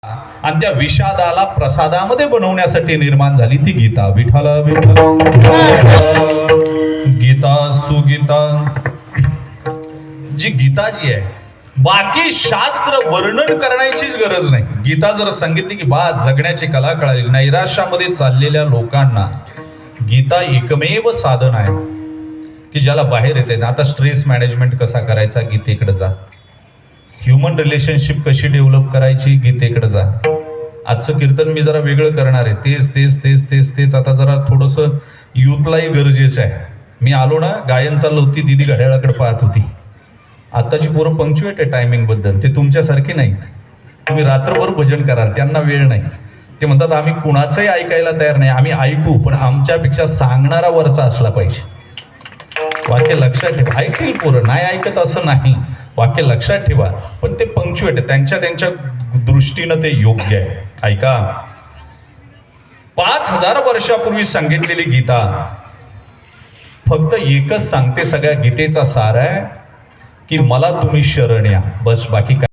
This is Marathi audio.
आणि त्या विषादाला प्रसादामध्ये बनवण्यासाठी निर्माण झाली ती गीता. विठ्ठल विठ्ठल. गीता सुगीता जी गीता जी आहे, बाकी शास्त्र वर्णन करण्याचीच गरज नाही. गीता जर सांगितली की बा जगण्याची कला कळाली. नैराश्यामध्ये चाललेल्या लोकांना गीता एकमेव साधन आहे की ज्याला बाहेर येते ना. आता स्ट्रेस मॅनेजमेंट कसा करायचा, गीतेकडे जा. ह्युमन रिलेशनशिप कशी डेव्हलप करायची, गीतेकडे जा. आजचं कीर्तन मी जरा वेगळं करणार आहे. तेच तेच तेच तेच तेच आता जरा थोडंसं यूथलाही गरजेचं आहे. मी आलो ना, गायन चाललं होती, दीदी घड्याळाकडे पाहत होती. आत्ताची पोरं पंक्च्युएट आहे टायमिंग बद्दल. ते तुमच्यासारखी नाहीत. तुम्ही रात्रभर भजन कराल, त्यांना वेळ नाही. ते म्हणतात आम्ही कुणाचंही ऐकायला तयार नाही. आम्ही ऐकू, पण आमच्यापेक्षा सांगणारा वरचा असला पाहिजे. वाक्य लक्षात ठेवा. ऐकतील पोरं, नाही ऐकत असं नाही. वाक्य लक्षात ठेवा, पण ते पंक्च्युएट आहे. त्यांच्या दृष्टीनं ते योग्य आहे. ऐका, 5000 वर्षापूर्वी सांगितलेली गीता फक्त एकच सांगते. सगळ्या गीतेचा सार आहे की मला तुम्ही शरण या. बस, बाकी काय